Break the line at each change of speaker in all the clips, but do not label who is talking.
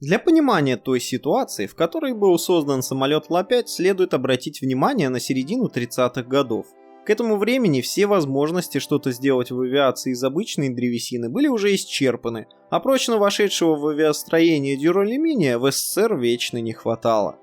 Для понимания той ситуации, в которой был создан самолет Ла-5, следует обратить внимание на середину 30-х годов. К этому времени все возможности что-то сделать в авиации из обычной древесины были уже исчерпаны, а прочно вошедшего в авиастроение дюралюминия в СССР вечно не хватало.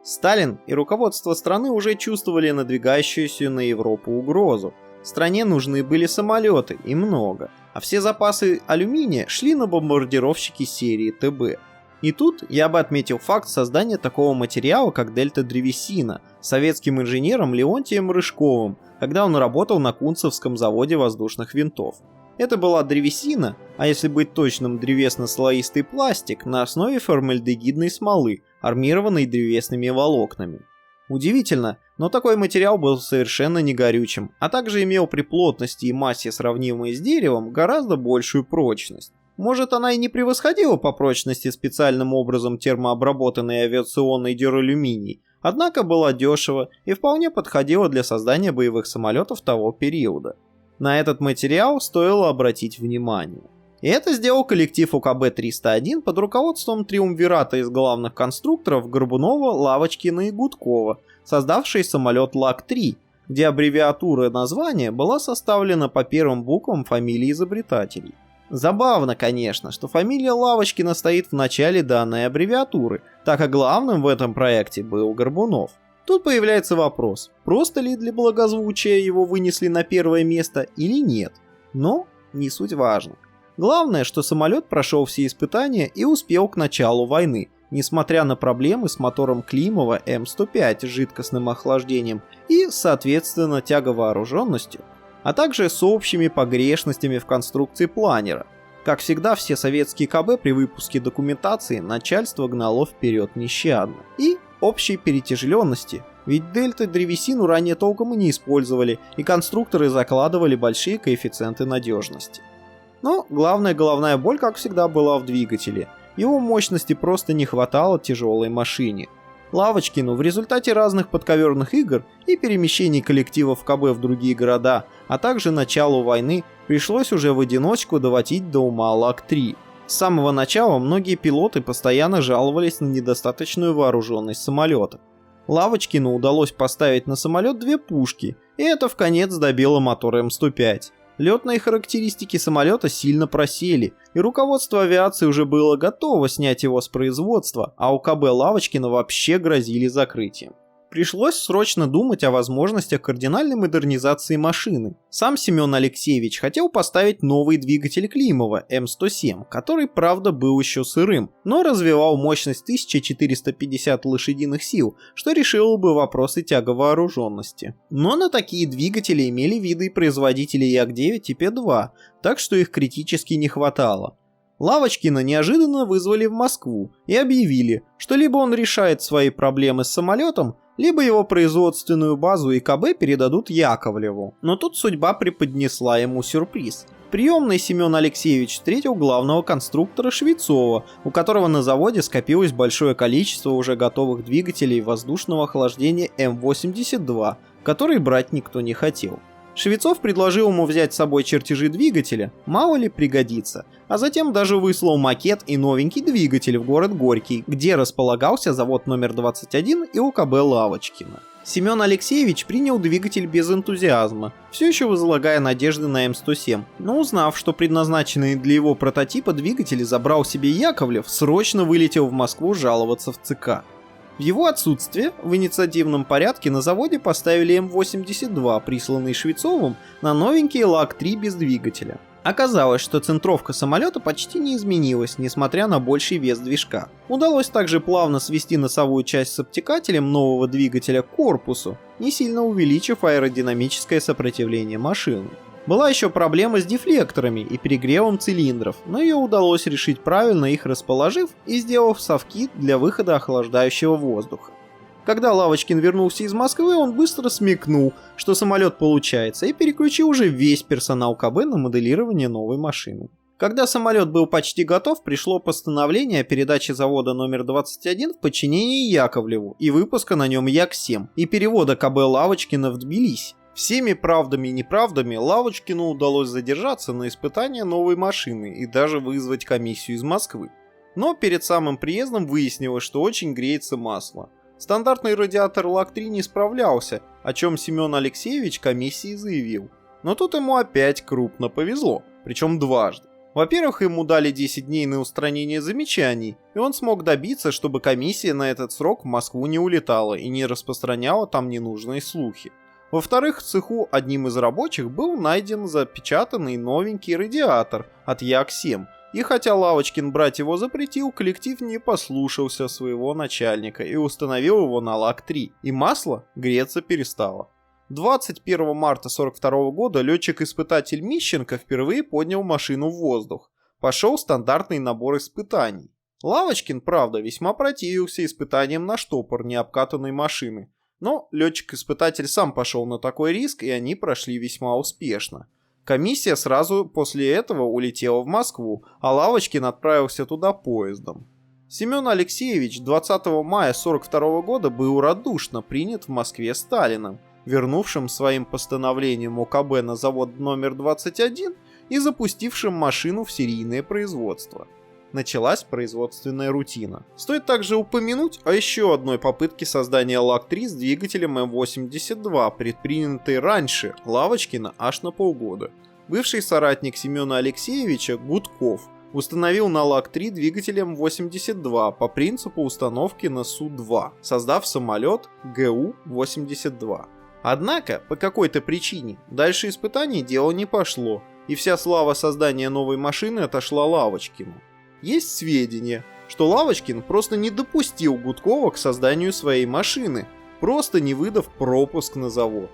Сталин и руководство страны уже чувствовали надвигающуюся на Европу угрозу. Стране нужны были самолеты, и много, а все запасы алюминия шли на бомбардировщики серии ТБ. И тут я бы отметил факт создания такого материала, как дельта-древесина, советским инженером Леонтием Рыжковым, когда он работал на Кунцевском заводе воздушных винтов. Это была древесина, а если быть точным, древесно-слоистый пластик на основе формальдегидной смолы, армированной древесными волокнами. Удивительно, но такой материал был совершенно не горючим, а также имел при плотности и массе, сравнимой с деревом, гораздо большую прочность. Может, она и не превосходила по прочности специальным образом термообработанный авиационный дюралюминий, однако была дешева и вполне подходила для создания боевых самолетов того периода. На этот материал стоило обратить внимание. И это сделал коллектив УКБ-301 под руководством триумвирата из главных конструкторов Горбунова, Лавочкина и Гудкова, создавший самолет ЛАГ-3, где аббревиатура названия была составлена по первым буквам фамилий изобретателей. Забавно, конечно, что фамилия Лавочкина стоит в начале данной аббревиатуры, так как главным в этом проекте был Горбунов. Тут появляется вопрос, просто ли для благозвучия его вынесли на первое место или нет, но не суть важно. Главное, что самолет прошел все испытания и успел к началу войны, несмотря на проблемы с мотором Климова М105 с жидкостным охлаждением и, соответственно, тяговооруженностью, а также с общими погрешностями в конструкции планера. Как всегда, все советские КБ при выпуске документации начальство гнало вперед нещадно. И общей перетяжеленности, ведь дельта-древесину ранее толком и не использовали, и конструкторы закладывали большие коэффициенты надежности. Но главная головная боль, как всегда, была в двигателе. Его мощности просто не хватало тяжелой машине. Лавочкину в результате разных подковерных игр и перемещений коллективов КБ в другие города, а также началу войны, пришлось уже в одиночку доводить до ума ЛАГ-3. С самого начала многие пилоты постоянно жаловались на недостаточную вооруженность самолета. Лавочкину удалось поставить на самолет 2 пушки, и это вконец добило мотор М105. Летные характеристики самолета сильно просели, и руководство авиации уже было готово снять его с производства, а УКБ Лавочкина вообще грозили закрытием. Пришлось срочно думать о возможностях кардинальной модернизации машины. Сам Семен Алексеевич хотел поставить новый двигатель Климова М107, который, правда, был еще сырым, но развивал мощность 1450 лошадиных сил, что решило бы вопросы тяговооруженности. Но на такие двигатели имели виды и производители Як-9 и П-2, так что их критически не хватало. Лавочкина неожиданно вызвали в Москву и объявили, что либо он решает свои проблемы с самолетом, либо его производственную базу и КБ передадут Яковлеву. Но тут судьба преподнесла ему сюрприз. В приемной Семен Алексеевич встретил главного конструктора Швецова, у которого на заводе скопилось большое количество уже готовых двигателей воздушного охлаждения М82, которые брать никто не хотел. Швецов предложил ему взять с собой чертежи двигателя, мало ли пригодится, а затем даже выслал макет и новенький двигатель в город Горький, где располагался завод номер 21 и УКБ Лавочкина. Семен Алексеевич принял двигатель без энтузиазма, все еще возлагая надежды на М107, но узнав, что предназначенный для его прототипа двигатель забрал себе Яковлев, срочно вылетел в Москву жаловаться в ЦК. В его отсутствие в инициативном порядке на заводе поставили М82, присланный Швецовым, на новенький ЛАГ-3 без двигателя. Оказалось, что центровка самолета почти не изменилась, несмотря на больший вес движка. Удалось также плавно свести носовую часть с обтекателем нового двигателя к корпусу, не сильно увеличив аэродинамическое сопротивление машины. Была еще проблема с дефлекторами и перегревом цилиндров, но ее удалось решить правильно, их расположив и сделав совки для выхода охлаждающего воздуха. Когда Лавочкин вернулся из Москвы, он быстро смекнул, что самолет получается, и переключил уже весь персонал КБ на моделирование новой машины. Когда самолет был почти готов, пришло постановление о передаче завода номер 21 в подчинение Яковлеву и выпуска на нем Як-7 и перевода КБ Лавочкина в Тбилиси. Всеми правдами и неправдами Лавочкину удалось задержаться на испытание новой машины и даже вызвать комиссию из Москвы. Но перед самым приездом выяснилось, что очень греется масло. Стандартный радиатор ЛАК-3 не справлялся, о чем Семен Алексеевич комиссии заявил. Но тут ему опять крупно повезло, причем дважды. Во-первых, ему дали 10 дней на устранение замечаний, и он смог добиться, чтобы комиссия на этот срок в Москву не улетала и не распространяла там ненужные слухи. Во-вторых, в цеху одним из рабочих был найден запечатанный новенький радиатор от Як-7, и хотя Лавочкин брать его запретил, коллектив не послушался своего начальника и установил его на ЛАК-3, и масло греться перестало. 21 марта 1942 года летчик-испытатель Мищенко впервые поднял машину в воздух. Пошел стандартный набор испытаний. Лавочкин, правда, весьма противился испытаниям на штопор необкатанной машины. Но летчик-испытатель сам пошел на такой риск, и они прошли весьма успешно. Комиссия сразу после этого улетела в Москву, а Лавочкин отправился туда поездом. Семен Алексеевич 20 мая 1942 года был радушно принят в Москве Сталиным, вернувшим своим постановлением ОКБ на завод номер 21 и запустившим машину в серийное производство. Началась производственная рутина. Стоит также упомянуть о еще одной попытке создания ЛАК-3 с двигателем М-82, предпринятой раньше Лавочкина аж на полгода. Бывший соратник Семена Алексеевича Гудков установил на ЛАК-3 двигатель М-82 по принципу установки на Су-2, создав самолет ГУ-82. Однако, по какой-то причине, дальше испытаний дело не пошло, и вся слава создания новой машины отошла Лавочкину. Есть сведения, что Лавочкин просто не допустил Гудкова к созданию своей машины, просто не выдав пропуск на завод.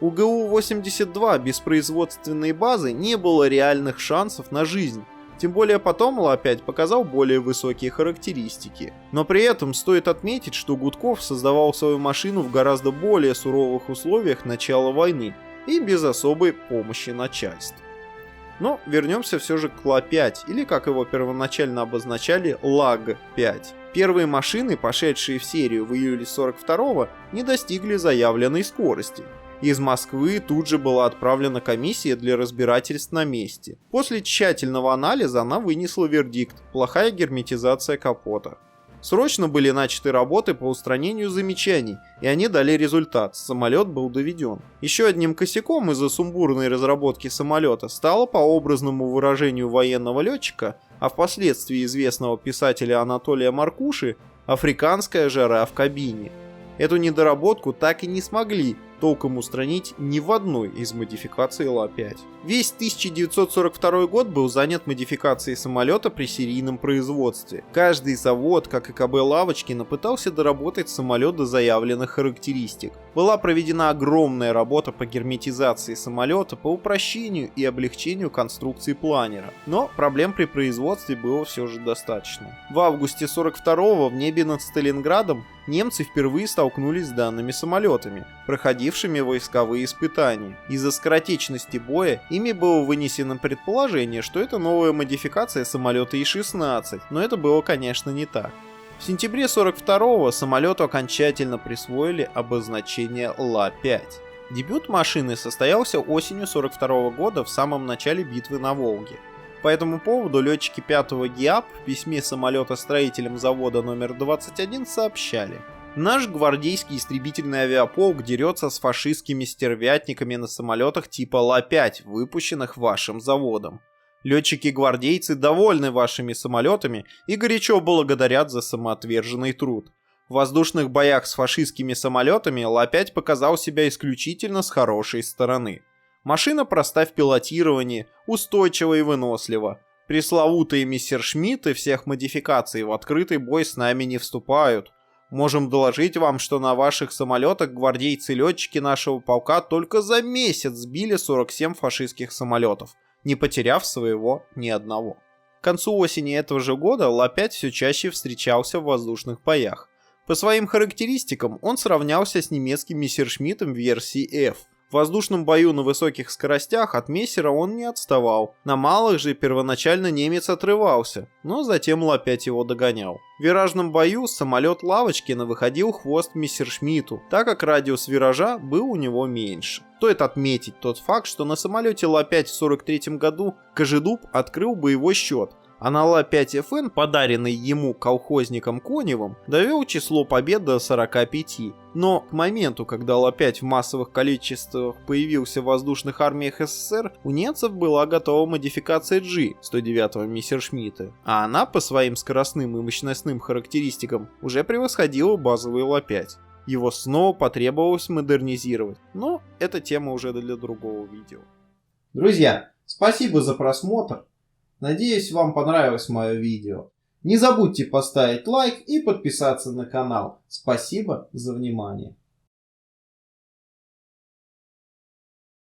У ГУ-82 без производственной базы не было реальных шансов на жизнь, тем более потом Ла-5 показал более высокие характеристики. Но при этом стоит отметить, что Гудков создавал свою машину в гораздо более суровых условиях начала войны и без особой помощи начальства. Но вернемся все же к Ла-5, или как его первоначально обозначали, ЛАГ-5. Первые машины, пошедшие в серию в июле 1942-го, не достигли заявленной скорости. Из Москвы тут же была отправлена комиссия для разбирательств на месте. После тщательного анализа она вынесла вердикт – плохая герметизация капота. Срочно были начаты работы по устранению замечаний, и они дали результат – самолет был доведен. Еще одним косяком из-за сумбурной разработки самолета стало, по образному выражению военного летчика, а впоследствии известного писателя Анатолия Маркуши, африканская жара в кабине. Эту недоработку так и не смогли толком устранить ни в одной из модификаций Ла-5. Весь 1942 год был занят модификацией самолета при серийном производстве. Каждый завод, как и КБ Лавочкина, пытался доработать самолет до заявленных характеристик. Была проведена огромная работа по герметизации самолета, по упрощению и облегчению конструкции планера. Но проблем при производстве было все же достаточно. В августе 1942 в небе над Сталинградом немцы впервые столкнулись с данными самолетами, проходившими войсковые испытания. Из-за скоротечности боя ими было вынесено предположение, что это новая модификация самолета И-16, но это было, конечно, не так. В сентябре 1942-го самолету окончательно присвоили обозначение Ла-5. Дебют машины состоялся осенью 1942 года в самом начале битвы на Волге. По этому поводу летчики 5-го ГИАП в письме самолетостроителям завода номер 21 сообщали: «Наш гвардейский истребительный авиаполк дерется с фашистскими стервятниками на самолетах типа Ла-5, выпущенных вашим заводом. Летчики-гвардейцы довольны вашими самолетами и горячо благодарят за самоотверженный труд. В воздушных боях с фашистскими самолетами Ла-5 показал себя исключительно с хорошей стороны. Машина проста в пилотировании, устойчива и вынослива. Пресловутые мессершмитты всех модификаций в открытый бой с нами не вступают. Можем доложить вам, что на ваших самолетах гвардейцы-летчики нашего полка только за месяц сбили 47 фашистских самолетов, не потеряв своего ни одного». К концу осени этого же года Ла-5 все чаще встречался в воздушных боях. По своим характеристикам он сравнялся с немецким мессершмиттом версии F. В воздушном бою на высоких скоростях от мессера он не отставал. На малых же первоначально немец отрывался, но затем Ла-5 его догонял. В виражном бою самолет Лавочкина выходил хвост мессершмитту, так как радиус виража был у него меньше. Стоит отметить тот факт, что на самолете Ла-5 в 1943 году Кожедуб открыл боевой счет, А на Ла-5ФН, подаренный ему колхозником Коневым, довел число побед до 45. Но к моменту, когда Ла-5 в массовых количествах появился в воздушных армиях СССР, у немцев была готова модификация G 109-го Мессершмитта, а она по своим скоростным и мощностным характеристикам уже превосходила базовый Ла-5. Его снова потребовалось модернизировать, но это тема уже для другого видео. Друзья, спасибо за просмотр. Надеюсь, вам понравилось мое видео. Не забудьте поставить лайк и подписаться на канал. Спасибо за внимание.